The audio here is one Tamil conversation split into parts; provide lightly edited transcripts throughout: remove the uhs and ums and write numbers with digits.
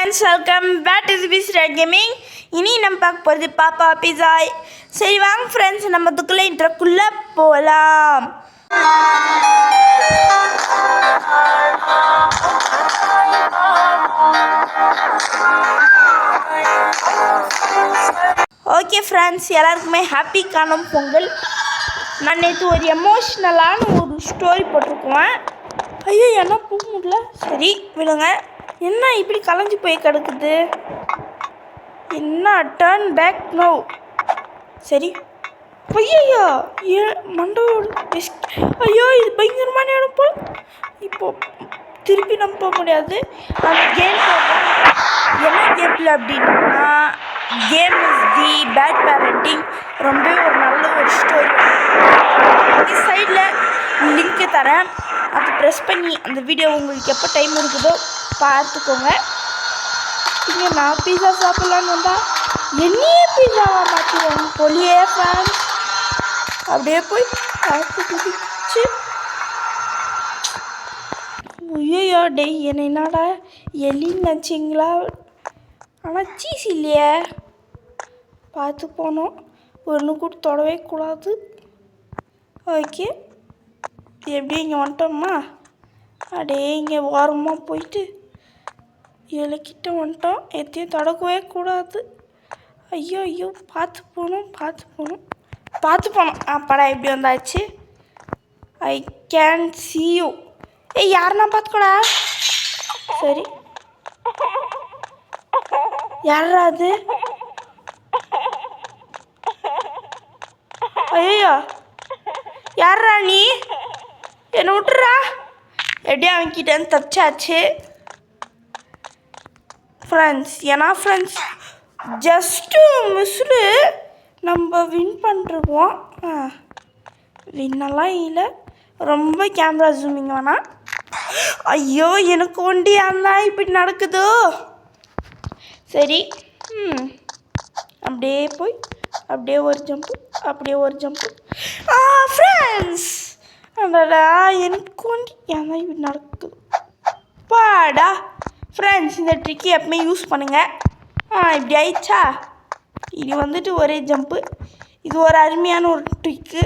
Friends welcome back to this red gaming. இனி நம்ம பார்க்க போகிறது பாப்பா பிஸா. சரி வாங்க ஃப்ரெண்ட்ஸ், நம்ம அதுக்குள்ளே இன்ட்ரோக்குள்ளே போகலாம். ஓகே ஃப்ரெண்ட்ஸ், எல்லாருக்குமே ஹாப்பி காணும் பொங்கல். நான் நேற்று ஒரு எமோஷ்னலான ஒரு ஸ்டோரி போட்டிருக்குவேன். ஐயோ என்ன போக முடியல, சரி விடுங்க. என்ன இப்படி கலைஞ்சி போய் கிடக்குது, என்ன டர்ன் பேக் நோ. சரி ஐயோ மண்டோட ஐயோ இது பயங்கரமான இடம் போல். இப்போது திருப்பி நம்ம போக முடியாது. அந்த கேம் போடுறேன். என்ன கேமில் அப்படின்னா game is the bad parenting. ரொம்ப ஒரு நல்ல ஒரு ஸ்டோரி. இந்த சைடில் லிங்க்கு தரேன், அதை ப்ரெஸ் பண்ணி அந்த வீடியோ உங்களுக்கு எப்போ டைம் இருக்குதோ பார்த்துக்கோங்க. இங்கே நான் பீஸா சாப்பிட்லான்னு வந்தால் என்னையே பீஸாவாக மாற்றிடுவாங்க போலியே ஃப்ரெண்ட்ஸ். அப்படியே போய் பார்த்து குதிச்சு ஐயோ டெய் என்ன என்னடா எலின்னு நினச்சிங்களா? ஆனால் சீஸ் இல்லையே, பார்த்து போனோம். ஒன்று கூட தொடவே கூடாது. ஓகே எப்படி இங்கே வந்துட்டோம்மா? அப்படியே இங்கே ஓரமாக போயிட்டு கிட்ட வந்துட்டோம். எத்தையும் தொடக்கவே கூடாது. ஐயோ ஐயோ பார்த்து போகணும் பார்த்து போகணும் பார்த்து போகணும். அப்பாடா எப்படி வந்தாச்சு. I can see you. ஏய் யாருன்னா பார்த்துக்கோடா. சரி யாரா அது? ஐயோ யாரா நீ? என்னை விட்டுறா. எப்படியும் அவன்கிட்டேருந்து தப்பிச்சாச்சு ஃப்ரெண்ட்ஸ். ஏன்னா ஃப்ரெண்ட்ஸ் ஜஸ்ட்டு மிஸ்ஸு நம்ம வின் பண்ணிருவோம். வின்னெல்லாம் இல்லை, ரொம்ப கேமரா ஜூமிங் வேணாம். ஐயோ எனக்கு ஒண்டி அந்த இப்படி நடக்குதோ. சரி அப்படியே போய் அப்படியே ஒரு ஜம்ப்பு அப்படியே ஒரு ஜம்ப்பு. ஃப்ரெண்ட்ஸ் அதடா எனக்கு ஒண்டி ஏன்னா இப்படி நடக்குது பாடா. ஃப்ரெண்ட்ஸ் இந்த ட்ரிக்கி எப்பவுமே யூஸ் பண்ணுங்கள். இப்படி ஆயிடுச்சா, இது வந்துட்டு ஒரே ஜம்ப்பு. இது ஒரு அருமையான ஒரு ட்ரிக்கு.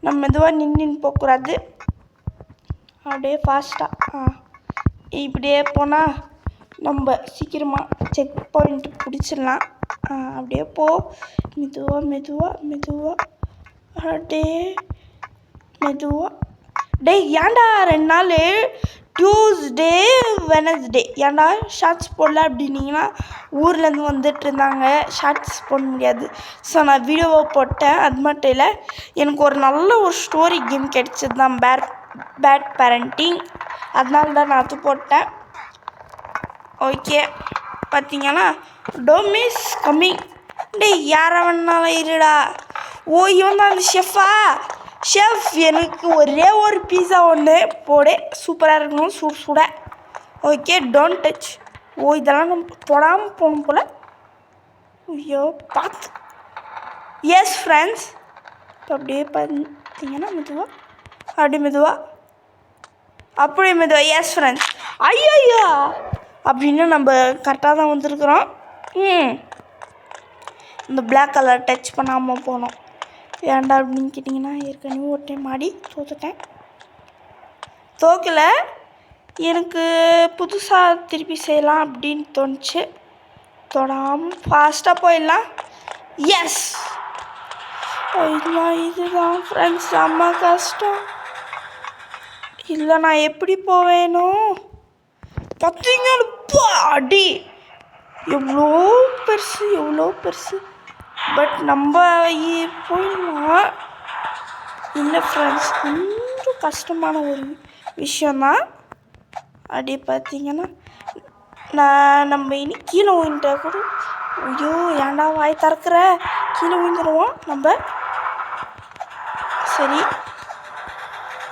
நம்ம மெதுவாக நின்று போகக்கூடாது, அப்படியே ஃபாஸ்ட்டாக இப்படியே போனால் நம்ம சீக்கிரமாக செக் பாயிண்ட்டு பிடிச்சிடலாம். அப்படியே போ மெதுவாக மெதுவாக மெதுவாக அப்படியே மெதுவாக. டேய் ஏன்டா 2 நாள் டியூஸ்டே வெனஸ்டே ஏன்டா ஷார்ட்ஸ் போடல அப்படின்னீங்கன்னா ஊர்லேருந்து வந்துட்டு இருந்தாங்க, ஷார்ட்ஸ் போட முடியாது. ஸோ நான் வீடியோவை போட்டேன். அது மட்டும் இல்லை, எனக்கு ஒரு நல்ல ஒரு ஸ்டோரி கேம் கிடச்சது தான் பேட் பேரண்டிங். அதனால தான் நான் அது போட்டேன். ஓகே பார்த்தீங்கன்னா டோமிஸ் கம்மிங். டேய் யாரை வேணாலும் இருடா. ஓ இவன் தான் அந்த ஷெஃபா? ஷெஃப் எனக்கு ஒரே ஒரு பீஸா ஒன்று போடு, சூப்பராக இருக்கணும் சுட சுட. Okay don't touch. ஓ இதெல்லாம் நம்ம போடாமல் போகணும் போல். ஐயோ பார்த்து. எஸ் ஃப்ரெண்ட்ஸ் இப்போ அப்படியே பார்த்தீங்கன்னா மெதுவாக அப்படியே மெதுவாக அப்படியே மெதுவாக. S friends. ஐயோ அப்படின்னா நம்ம கரெக்டாக தான் வந்துருக்குறோம். இந்த பிளாக் கலர் டச் பண்ணாமல் போனோம். ஏன்டா அப்படின்னு கேட்டிங்கன்னா ஏற்கனவே ஒரு டைம் ஆடி தோற்றுட்டேன். தோக்கலை, எனக்கு புதுசாக திருப்பி செய்யலாம் அப்படின்னு தோணுச்சு. தொடாமல் ஃபாஸ்ட்டாக போயிடலாம். எஸ் இதுதான் ஃப்ரெண்ட்ஸ் செம்ம கஷ்டம். இல்லை நான் எப்படி போவேனோ பார்த்தீங்கன்னா அடி எவ்வளோ பெருசு எவ்வளோ பெருசு. பட் நம்ம போயிடலாம். இல்லை ஃப்ரெண்ட்ஸ் கொஞ்சம் கஷ்டமான ஒரு விஷயந்தான். அப்படி பார்த்தீங்கன்னா நம்ம இனி கீழே விழுந்துட்டா கூட ஐயோ ஏன்டா வாய் திறக்கிற, கீழே விழுந்துருவோம் நம்ம. சரி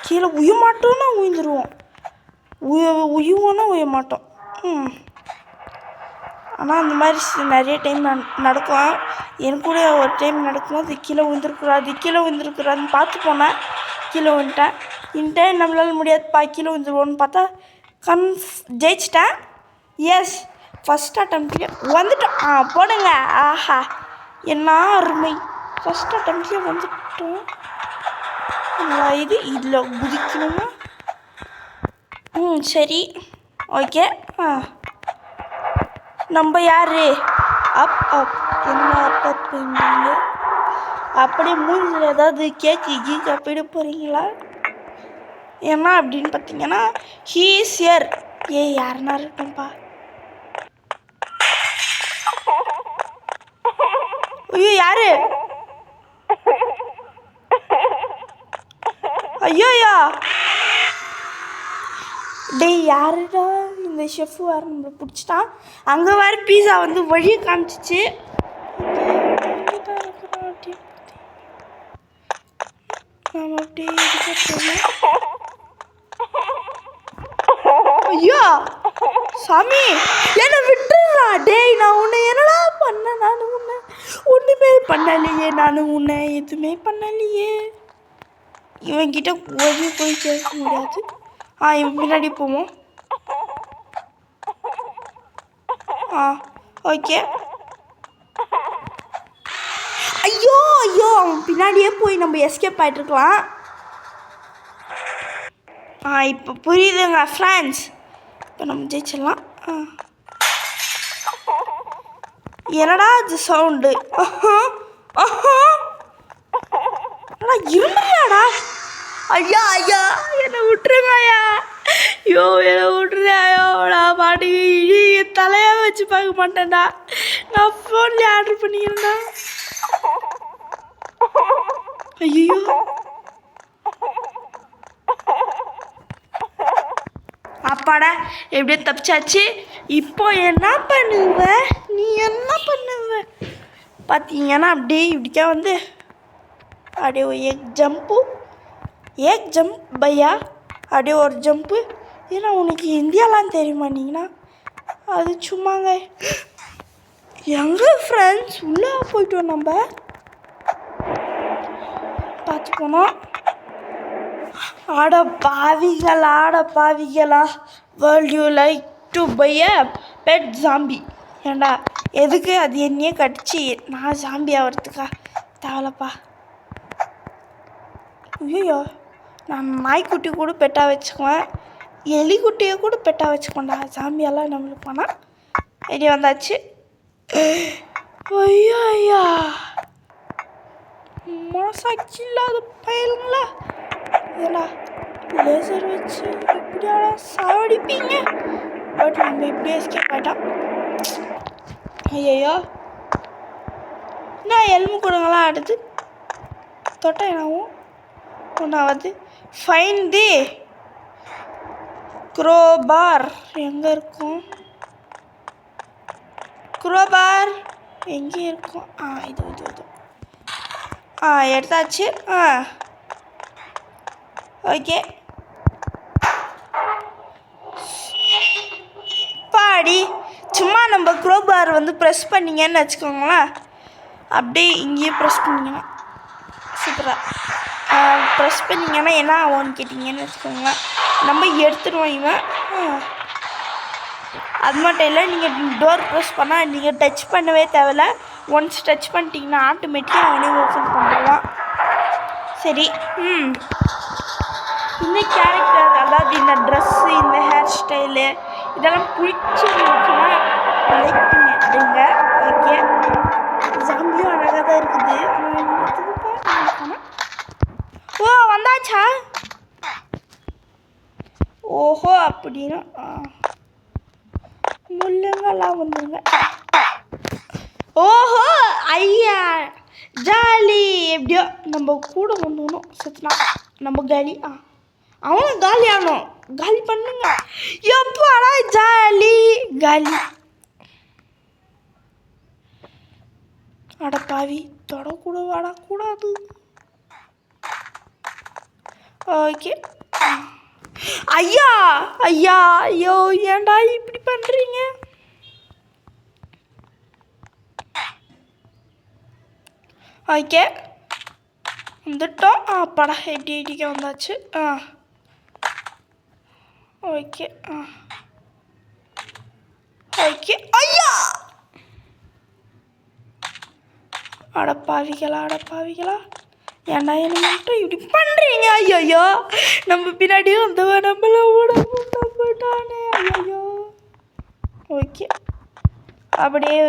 கீழே உய மாட்டோம்னா உயிர்ந்துருவோம், உயுவோன்னா உய மாட்டோம். ஆனால் அந்த மாதிரி நிறைய டைம் நடக்கும். எனக்கு கூட ஒரு டைம் நடக்கும்போது கீழே விழுந்துருக்குறாதுன்னு பார்த்து போனேன். கீழே விழுந்துட்டேன். இந்த டைம் நம்மளால் முடியாதுப்பா கீழே விழுந்துருவோன்னு பார்த்தா ஜெயிச்சிட்டேன். எஸ் ஃபஸ்ட் அட்டம்ப்ட்லேயே வந்துட்டோம். போடுங்க. ஆஹா, என்ன அருமை! ஃபஸ்ட் அட்டம்ப்ட்லேயே வந்துட்டோம். இது இதில் குதிக்கணுமா? சரி, ஓகே. நம்ம யார்? அப் அப் என்ன அப்பீங்க? அப்படியே மூஞ்சில் ஏதாவது கேக்கு அப்படி போகிறீங்களா? என்ன அப்படின்னு பார்த்தீங்கன்னா ஹீசியர். யாருன்னா இருக்கட்டும்ப்பா. ஐயோ, யாரு? ஐயோயா, டேய் யாருடா இந்த ஷெஃப் வேறு நம்மளை பிடிச்சிட்டான். அங்கே வேறு பீஸா வந்து வழியை காமிச்சிச்சு. நாம் அப்படியே ஐயோ சாமி, என்னை விட்டுறா. டேய், நான் உன்னை என்னடா பண்ண? நான் உன்னை ஒன்றுமே பண்ணலையே. நான் உன்னை எதுவுமே பண்ணலையே. இவன்கிட்ட ஒரே போய் கேட்க முடியாது. இவன் பின்னாடி போவோம். ஓகே. ஐயோ ஐயோ, அவன் பின்னாடியே போய் நம்ம எஸ்கேப் ஆகிட்டுருக்கலாம். இப்போ புரியுதுங்க ஃப்ரெண்ட்ஸ். இப்போ நம்ம ஜெயிச்சிடலாம். என்னடா இது சவுண்டு? இருந்துடாடா. ஐயா ஐயா, என்னை விட்டுருங்க ஐயா. ஐயோ, என்னை விட்டுருங்க. நான் பாட்டுக்கு தலையாக வச்சு பார்க்க மாட்டேன்டா. நான் ஃபோன்லேயே ஆர்டர் பண்ணிக்கிறேன்டா. ஐயோ, அப்பாடா, எப்படியோ தப்பிச்சாச்சு. இப்போ என்ன பண்ணுவ நீ? என்ன பண்ணுவ பார்த்தீங்கன்னா அப்படியே இப்படிக்கா வந்து அப்படியே ஏக் ஜம்ப் பையா, அப்படியே ஒரு ஜம்ப்பு. ஏன்னா உனக்கு இந்தியாலாம் தெரியுமாட்டிங்கன்னா அது சும்மாங்க. எங்கே ஃப்ரெண்ட்ஸ் உள்ளே போயிட்டோம். நம்ம பார்த்து போனோம். ஆட பாவிகளா, would you like to buy a pet zombie? ஏண்டா எதுக்கு? அது என்னையே கடிச்சு நான் ஜாம்பி ஆகிறதுக்கா? தேவலப்பா. ஐயோ, நான் நாய்க்குட்டி கூட பெட்டாக வச்சுக்குவேன், எலிக்குட்டியை கூட பெட்டாக வச்சுக்கோண்டா. ஜாம்பியெல்லாம் நம்மளுக்கு போனால் ஐடியா வந்தாச்சு. ஐயா ஐயா, மனசாட்சி இல்லாத பயலுங்களா? ஏன்னா லேசர் வச்சு எப்படியாடா சாவடிப்பீங்க? பட் நம்ம இப்படியே எஸ்கேப் ஆகிட்டோம். ஐயோ, நான் எலும்பு கொடுங்களாம் அடுத்து தொட்டேன். என்னாவும் ஒன்றாவது ஃபைன் தி க்ரோபார். எங்கே இருக்கும் க்ரோபார்? எங்கே இருக்கும்? இது எடுத்தாச்சு. ஓகே, பாடி சும்மா நம்ம க்ரோபார் வந்து ப்ரெஸ் பண்ணிங்கன்னு வச்சுக்கோங்களேன். அப்படியே இங்கேயே ப்ரெஸ் பண்ணிங்கன்னா சூப்பராக ப்ரெஸ் பண்ணிங்கன்னா என்ன ஆகும்னு கேட்டிங்கன்னு வச்சுக்கோங்களேன், நம்ம எடுத்துடுவோம் இவன். அது மட்டும் இல்லை, நீங்கள் டோர் ப்ரெஸ் பண்ணால் நீங்கள் டச் பண்ணவே தேவையில்ல. ஒன்ஸ் டச் பண்ணிட்டீங்கன்னா ஆட்டோமேட்டிக்காக அவனே ஓப்பன் பண்ணிடுவான். சரி, இந்த கேரக்டர், அதாவது இந்த ட்ரெஸ்ஸு, இந்த ஹேர் ஸ்டைலு இதெல்லாம் பிடிச்சிருந்துச்சுன்னா லைக் பண்ணிடுங்க. ஓகே, ஜாம்பியும் அழகாக தான் இருக்குது. ஓ, வந்தாச்சா? ஓஹோ, அப்படின்னா முள்ளுங்கெல்லாம் வந்துருங்க. ஓஹோ, ஐயா ஜாலி. எப்படியோ நம்ம கூட வந்துடணும். செத்துனா நம்ம காலி. அவனும் காலி ஆகணும். காலி பண்ணுங்க. எப்பாடா ஜாலி காலி. அட பாவி, தொடக்கூட வாடக்கூடாது. ஓகே. ஐயா ஐயா, ஐயோ, ஏன்டா இப்படி பண்ணுறீங்க? ஓகே, வந்துட்டோம். படம் எப்படி வந்தாச்சு. Okay, okay. ஐயா, அடப்பாவிகளா ஏன்னா என்ன மட்டும் இப்படி பண்ணுறீங்க? ஐயோ, நம்ம பின்னாடியே வந்தவன் நம்மள ஓட போட்டானே. ஐயோ. ஓகே, அப்படியே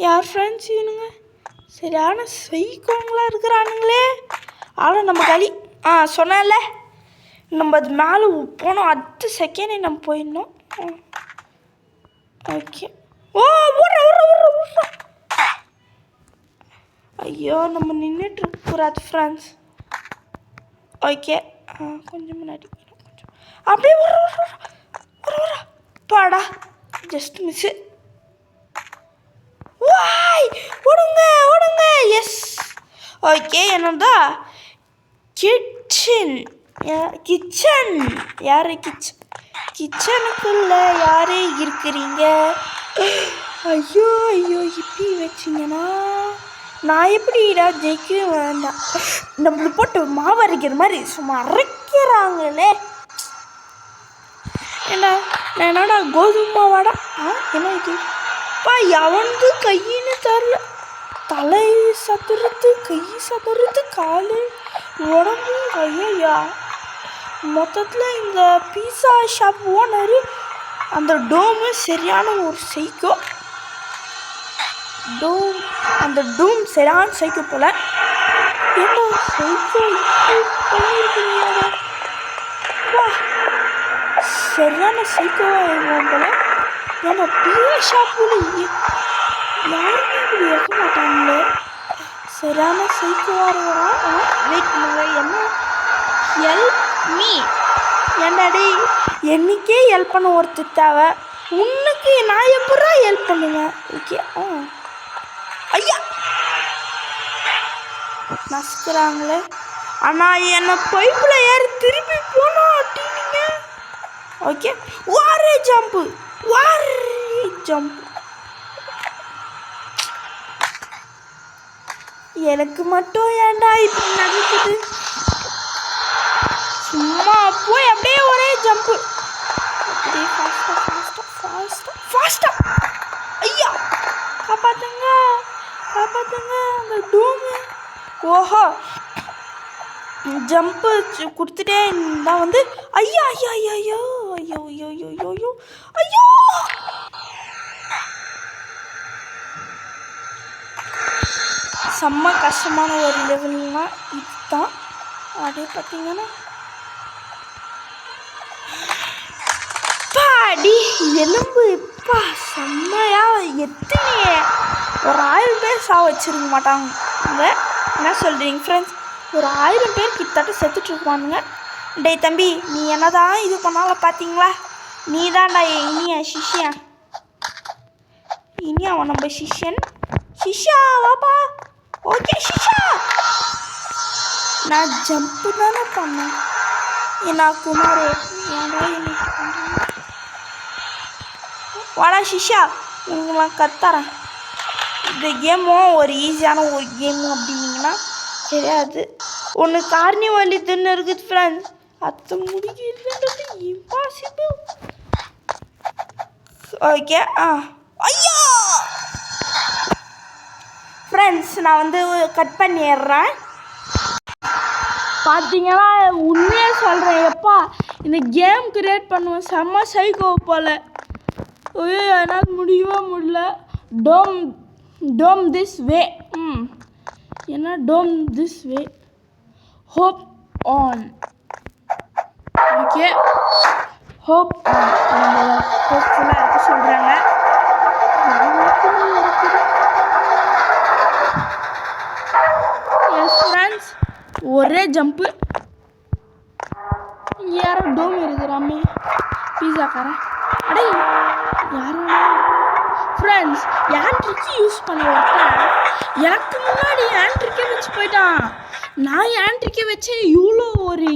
யார் ஃப்ரெண்ட்ஸ் இவனுங்க? சரியான சைக்கோங்களாக இருக்கிறானுங்களே. ஆனால் நம்ம களி சொன்னேன்ல, நம்ம அது மேலே போனோம், அடுத்த செகண்டே நம்ம போயிடணும். ஓகே. ஓ, ஊர்றா. ஐயோ, நம்ம நின்றுட்டு இருக்கக்கூடாது ஃப்ரெண்ட்ஸ். ஓகே, கொஞ்சம் முன்னாடி கொஞ்சம் அப்படியே ஊர்றா. பாடா, ஜஸ்ட் மிஸ்ஸு. வாய், ஓடுங்க. எஸ். ஓகே, என்னடா கிச்சன். யாரு கிச்சனுக்குள்ளே யாரே இருக்கிறீங்க? ஐயோ, இப்படி வச்சிங்கன்னா நான் எப்படிடா ஜெயிக்கவே வேண்டாம். நம்மளை போட்டு மாவு அரைக்கிற மாதிரி சும்மா அரைக்கிறாங்களே. என்னடா கோதுமை மாவாடா? என்ன இது? அவனுக்கு கையின்னு தரல. தலை சதுரத்து, கை சதுரத்து, காலு, உடம்பு. ஐயா, மொத்தத்தில் இந்த பீஸா ஷாப் ஓனரு அந்த டோமு சரியான ஒரு சைக்கோ. அந்த டூம் சரியான சைக்கோ போல. என்ன சைக்கோ பண்ணியிருக்கிறீங்க? சரியான சைக்கோவாக இருக்கும் போல. ஏன்னா பீஸா ஷாப்பில் யாருமே இப்படி இருக்க மாட்டாங்களே. சரியான சைக்கோவாக இருக்கிறான். வெயிட் பண்ணுங்க, என்ன ஹெல்ப் மீ? என்னடி என்னைக்கே ஹெல்ப் பண்ண ஒருத்தர் தேவை, உன்னுக்கு நான் எப்படா ஹெல்ப் பண்ணுவேன்? ஓகே. ஐயா, நசுக்கிறாங்களே. ஆனால் என்னை பைப்பில் ஏறி திருப்பி போனோம் அப்படின்னீங்க. ஓகே, வாரே ஜம்ப்பு. எனக்கு மட்டும் ஏன்டா இப்படி நடக்குது? சும்மா போய் அப்படியே ஒரே ஜம்ப்பு. அப்படியே ஃபாஸ்டா. ஐயா, காப்பாத்துங்க. அந்த டூமு. ஓஹோ, ஜம்ப்பு கொடுத்துட்டே தான் வந்து. ஐயா, செம்ம கஷ்டமான ஒரு லெவல்லாம் இதுதான். அப்படியே பார்த்தீங்கன்னா பாடி எலும்பு செம்மையா எத்தனை ஒரு 1000 பேர் சாவ வச்சிருக்க மாட்டாங்க. என்ன சொல்கிறீங்க ஃப்ரெண்ட்ஸ்? ஒரு 1000 பேர் கிட்டத்தட்ட செத்துட்ருப்பானுங்க. டேய் தம்பி, நீ என்னதான் இது பண்ணாலும் பார்த்தீங்களா? நீ தான்டா இனிய சிஷ்யன். அவன் நம்ம சிஷ்யா வாப்பா. ஓகே சிஷ்யா, நான் ஜம்ப்பு தானே பண்ணேன். ஏன்னா குமார் ஏன்டா என்ன வாடா சிஷ்யா, உங்களாம் கத்துறேன். இந்த கேமும் ஒரு ஈஸியான ஒரு கேமு அப்படின்னீங்கன்னா தெரியாது. ஒன்று கார்னிவல் இதுன்னு இருக்குது ஃப்ரெண்ட்ஸ், அது முடிக்கிறது இம்பாசிபிள். ஓகே. ஐயா ஃப்ரெண்ட்ஸ், நான் வந்து கட் பண்ணிடுறேன். பார்த்தீங்கன்னா உண்மையாக சொல்கிறேன், எப்பா இந்த கேம் கிரியேட் பண்ணுவேன் செம்ம சைக்கோ போல். ஐயோ, என்னால் முடியல. டோம் திஸ் வே. என்ன டோம் this way? Hop on. Okay, hop on. ஹோப்ஃபுல்லாக இருக்க சொல்கிறாங்க. எஸ் ஃப்ரெண்ட்ஸ், ஒரே ஜம்ப்பு. இங்கே யாரோ டோம் இருக்கிறாமே, பீஸாக்காரன். அடே யாரா ஃப்ரெண்ட்ஸ்? ஏன் ட்ரிக்கி யூஸ் பண்ண வரேன்? எனக்கு முன்னாடி ஏன் ட்ரிக்கை வச்சு போயிட்டான். நான் ஏன் ட்ரிக்கை வச்சேன் இவ்வளோ ஒரு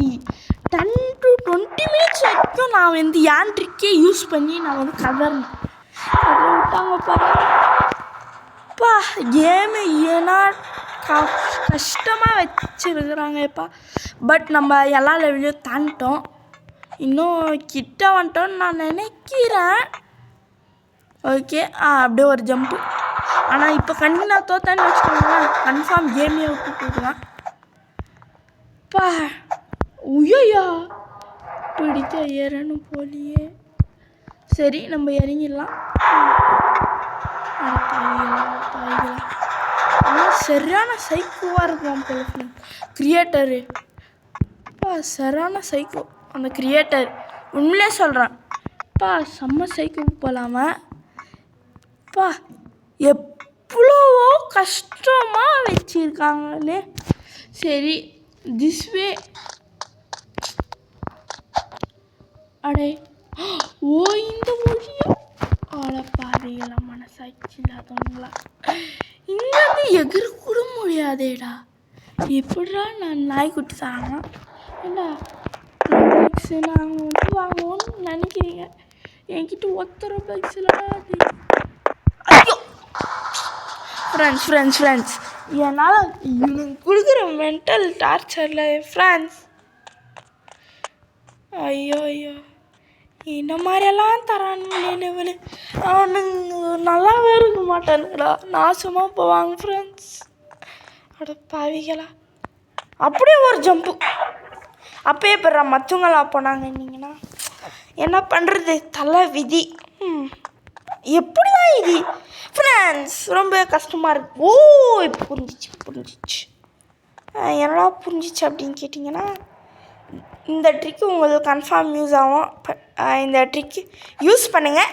10 to 20 minutes வரைக்கும் நான் வந்து ஏன் ட்ரிக்கே யூஸ் பண்ணி நான் வந்து கதறேன். அதில் விட்டாங்க பாருப்பா கேமு. ஏன்னா கஷ்டமாக வச்சுருக்குறாங்க இப்போ. பட் நம்ம எல்லா லெவலையும் தாண்டிட்டோம். இன்னும் கிட்ட வந்துட்டோன்னு நான் நினைக்கிறேன். ஓகே அப்படியே ஒரு ஜம்ப்பு. ஆனால் இப்போ நான் தோத்தான்னு வச்சுக்கோங்களேன், கன்ஃபார்ம் கேமே விட்டு போயிடுவேன். பா உய்யா பிடிக்க ஏறணும் போலியே. சரி நம்ம இறங்கிடலாம். ஆனால் சரியான சைக்கோவாக இருக்கும் போல கிரியேட்டரு. பா சரியான சைக்கோ அந்த கிரியேட்டர். உண்மையிலே சொல்கிறேன் பா, செம்ம சைக்கோ போகலாமா பா. எவ்வளவோ கஷ்டமாக வச்சிருக்காங்களே. சரி திஸ் வே. அடே ஓ இந்த மொழியா பாதைகளா மனசாட்சி இல்லாதவங்களா. இங்கேருந்து எகிர கூட முடியாதேடா. எப்படிடா நான் நாய்க்குட்டி தராங்க ஏண்டா நாங்கள் வாங்குவோன்னு நினைக்கிறீங்க. என்கிட்ட ₹1 அது. ஐயோ ஃப்ரெண்ட்ஸ் என்னால் இவனுக்கு கொடுக்குற மென்டல் டார்ச்சரில் ஃப்ரெண்ட்ஸ். ஐயோ இந்த மாதிரியெல்லாம் தரானுங்களே லெவலு. அவனுங்க நல்லாவே இருக்க மாட்டானுங்களா, நாசமாக போவாங்க ஃப்ரெண்ட்ஸ். அட பாவிகளா. அப்படியே ஒரு ஜம்ப்பு. அப்பயே போடுற மற்றவங்களாம் போனாங்கன்னீங்கன்னா என்ன பண்ணுறது, தலை விதி. எப்படிதான் இது ஃப்ரெண்ட்ஸ், ரொம்ப கஷ்டமாக இருக்கு. ஓ இப்போ புரிஞ்சிச்சு. என்னடா புரிஞ்சிச்சு அப்படின்னு கேட்டிங்கன்னா, இந்த ட்ரிக்கு உங்களுக்கு கன்ஃபார்ம் யூஸ் ஆகும். இந்த ட்ரிக்கு யூஸ் பண்ணுங்கள்.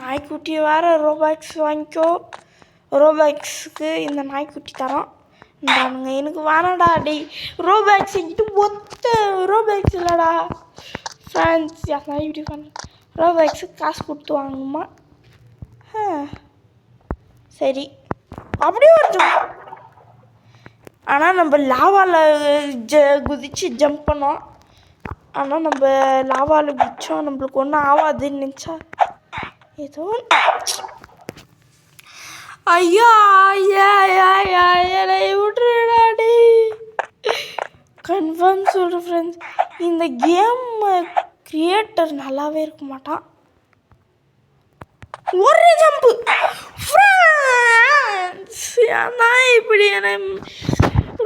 நாய்க்குட்டி வேறு ரோபாக்ஸ் வாங்கிக்கோ. ரோபாக்ஸுக்கு இந்த நாய்க்குட்டி தரோம். எனக்கு வேணாடா. டே ரோபாக்ஸ் என்கிட்ட ரோபாக்ஸ் இல்லைடா ஃப்ரெண்ட்ஸ். யாரும் இப்படி பண்ண ரோபாக்ஸுக்கு காசு கொடுத்து வாங்குமா? சரி அப்படியே ஒரு. ஆனால் நம்ம லாவாவில் குதித்து ஜம்ப் பண்ணோம். ஆனால் நம்ம லாவாவில் குதிச்சோம், நம்மளுக்கு ஒன்றும் ஆகாதுன்னு நினச்சா ஏதோ. ஐயா விட்டுடாடி. கன்ஃபார்ம் சொல்கிறேன் ஃப்ரெண்ட்ஸ், இந்த கேம் கிரியேட்டர் நல்லாவே இருக்க மாட்டான். ஒரு ஜம்ப்பு ஃப்ரெண்ட்ஸ். ஏன்னா இப்படி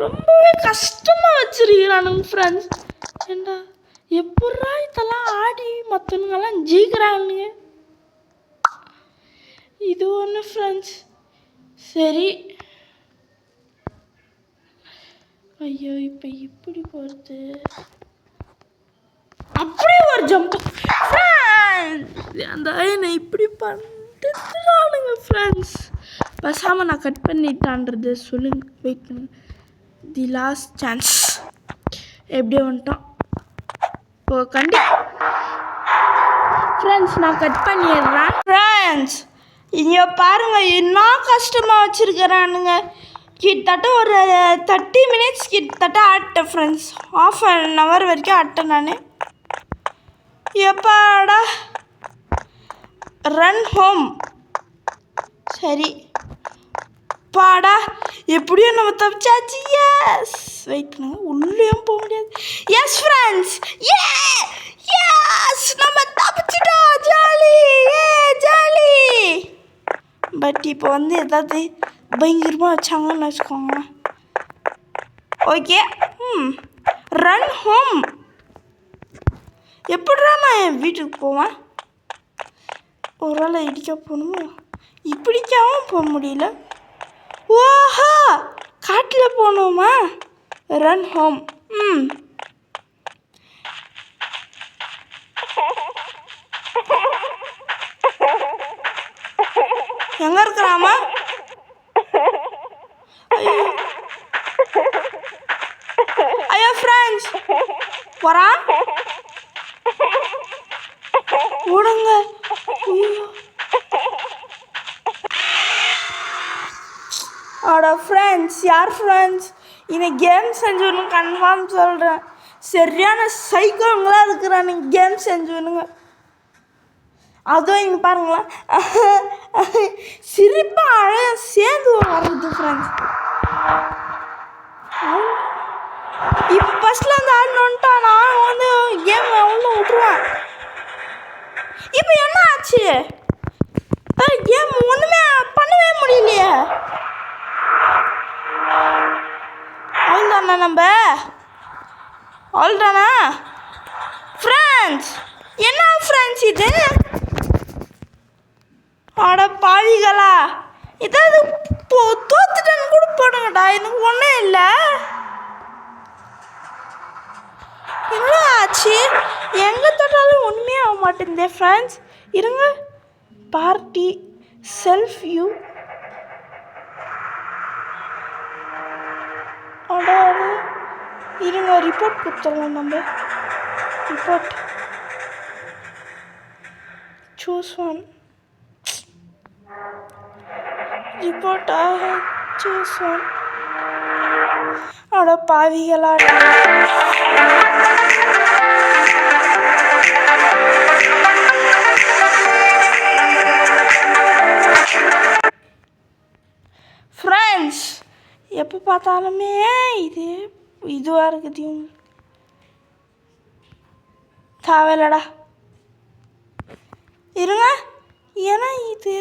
ரொம்பவே கஷ்டமாக வச்சிருக்கிறானுங்க ஃப்ரெண்ட்ஸ். ஏண்டா எப்படா இதெல்லாம் ஆடி மற்றவங்கெல்லாம் ஜெயிக்கிறானுங்க. இது ஒன்று ஃப்ரெண்ட்ஸ். சரி ஐயோ இப்போ இப்படி போகிறது. அப்படியே ஒரு ஜம்ப்பு ஃப்ரெண்ட்ஸ். அந்த என்னை இப்படி பண்ணிட்டுறானுங்க ஃப்ரெண்ட்ஸ். பேசாமல் நான் கட் பண்ணிட்டான்றது சொல்லுங்க. வெயிட் பண்ணுங்க. The last chance. எப்படியே வந்துட்டோம் இப்போ ஃப்ரெண்ட்ஸ். நான் கட் பண்ணிடுறேன் ஃப்ரெண்ட்ஸ். இங்கே பாருங்கள் என்ன கஷ்டமாக வச்சுருக்கிறானுங்க. கிட்டத்தட்ட ஒரு 30 minutes கிட்டத்தட்ட ஆட்டேன் ஃப்ரெண்ட்ஸ். ½ an hour வரைக்கும் ஆட்டேன் நான். எப்பாடா ரன் ஹோம். சரி பாடா எப்படியோ நம்ம தப்பிச்சாச்சு. எஸ் வெயிட் பண்ணுங்க, உள்ளேயும் போக முடியாது. எஸ் ஃப்ரெண்ட்ஸ், எஸ் நம்ம தப்பிச்சிட்டோம். Jolly jolly. பட் இப்போ ஏதாவது பயங்கரமாக வச்சாங்கன்னு வச்சுக்கோங்க. Okay run home. எப்படிடா நான் என் வீட்டுக்கு போவேன்? ஒரு வேளை இடிக்க போகணுமோ? இப்படிக்காவும் போக முடியல. ஓஹா காட்டில் போகணுமா? Run home. எங்கே இருக்கிறாமா? ஐயோ ஃப்ரெண்ட்ஸ் வரா விடுங்க. அட ஃப்ரெண்ட்ஸ், யார் ஃப்ரெண்ட்ஸ் இந்த கேம் செஞ்சவனு கன்ஃபார்ம் சொல்கிறேன். சரியான சைக்கோங்களாக இருக்கிறானுங்க கேம் செஞ்சவனுங்க. அதுவும் இங்கே பாருங்களேன் சிரிப்பாக அழகாக சேர்ந்து வர்றது ஃப்ரெண்ட்ஸ். இப்போ ஃபஸ்ட்டில் அந்த ஆள் வந்துட்டா நான் வந்து கேம் அவ்வளோ விட்டுருவேன். இப்போ என்ன ஆச்சு? கேம் ஒன்றுமே பண்ணவே முடியலையே. அவ்வளோதானா நம்ம? அவ்வளோதானா ஃப்ரெண்ட்ஸ்? என்ன ஃப்ரெண்ட்ஸ் இது? அட பாவிகளா, ஏதாவது தோத்துட்டேன்னு கூட போடுங்கடா, எனக்கு ஒன்றும் இல்லை. என்ன ஆச்சு? எங்கே தொட்டாலும் ஒன்றுமே ஆக மாட்டேங்குதே ஃப்ரெண்ட்ஸ். இருங்க, பார்ட்டி செல்ஃப் யூ. அடாது, இருங்க ரிப்போர்ட் கொடுத்துடலாம் நம்ம. Report choose one. ரிப்போர்ட்டாக சூஸ் ஒன். அட பாவிகளா. ஃப்ரெண்ட்ஸ், எப்போ பார்த்தாலுமே இதுவாக இருக்குது. இவங்க தேவையில்லடா. இருங்க, ஏன்னா இது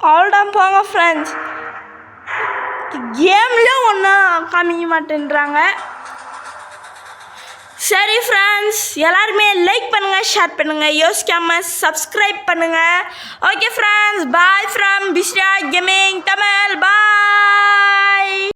அவ்வளோதான் போங்க ஃப்ரெண்ட்ஸ். கேம்லேயும் ஒன்றும் காமிக்க மாட்டேன்றாங்க. சரி ஃப்ரெண்ட்ஸ், எல்லாருமே லைக் பண்ணுங்கள், ஷேர் பண்ணுங்கள், யோசிக்காமல் சப்ஸ்கிரைப் பண்ணுங்கள். Okay friends, bye from Bisra gaming Tamil. Bye.